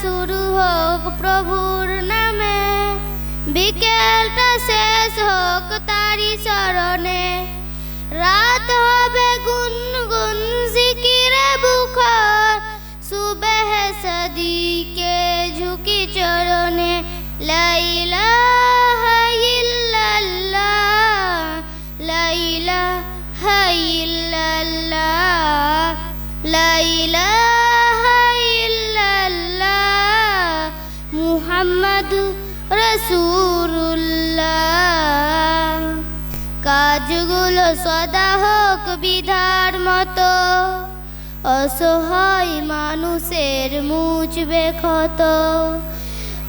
শুরু হোক প্রভুর নামে, বিকেলটা শেষ হোক তারি চরণে। রাত হবে গুনগুন জিকিরে বুখার, সুবেহ সদিকে ঝুঁকি চরণে। লা ইলাহা ইল্লাল্লাহ, লা ইলাহা ইল্লাল্লাহ, লা ইলাহা ইল্লাল্লাহ, মুহাম্মাদুর রাসূলুল্লাহ। কাজগুলো সদা হোক বিধার মতো, অসহায় মানুষের মুছবে ক্ষত।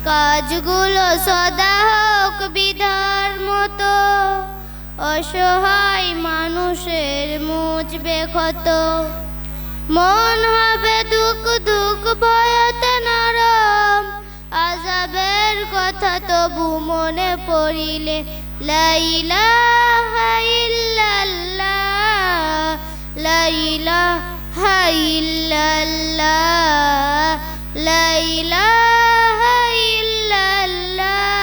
কাজগুলো সদা হোক বিধার মতো, অসহায় মানুষের মুছবে ক্ষত। মন হবে দুঃখ দুঃখ ভয়তে নরম, আযাবের কথা তবু মনে পড়িলে। লা ইলাহা ইল্লাল্লাহ, লা ইলাহা ইল্লাল্লাহ, লা ইলাহা ইল্লাল্লাহ,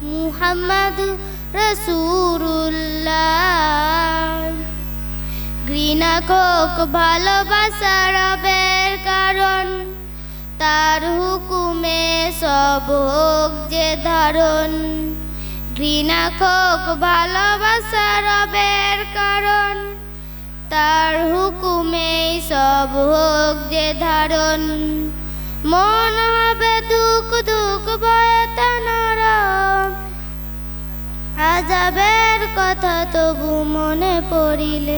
মুহাম্মাদুর রাসূলুল্লাহ। ঘৃণা হোক ভালোবাসা রবের কারণ, তার হুকুমে সব হোক যে ধারণ। ঘৃণা হোক ভালোবাসা রবের কারণ, তার হুকুমে সব হোক যে ধারণ। মন হবে দুঃখ দুঃখ ভয়তে নরম, আযাবের কথা তবু মনে পড়িলে।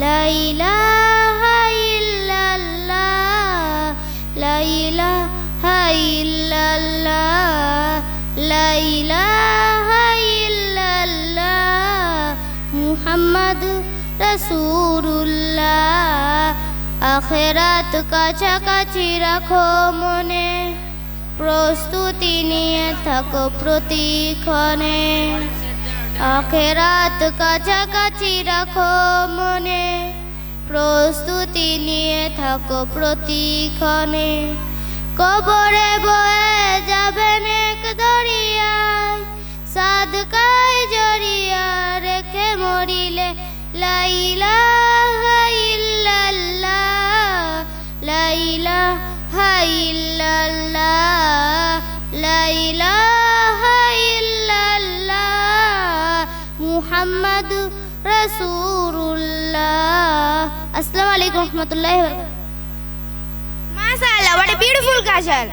লা ইলাহা ইল্লাল্লাহ, লা ইলাহা ইল্লাল্লাহ, লা ইলাহা ইল্লাল্লাহ, মুহাম্মাদুর রাসূলুল্লাহ। আখিরাত কাছাকাছি রাখো মনে, প্রস্তুতি নিয়ে থাকো প্রতিক্ষণে। আখিরাত কাছাকাছি রাখো মনে, প্রস্তুতি নিয়ে থাকো প্রতিক্ষণে। কবরে বয়ে যাবেন এক দরিয়ায়, সাদকায় জড়িয়া রেখে মরিলে। লা ইলাহা ইল্লাল্লাহ, লা ইলাহা ইল্লাল্লাহ, লা ইলাহা ইল্লাল্লাহ, মুহাম্মাদুর রাসূলুল্লাহ। আসসালামু আলাইকুম ওয়া রাহমাতুল্লাহি ওয়া বারাকাতুহু। MashaAllah, what a beautiful ghazal.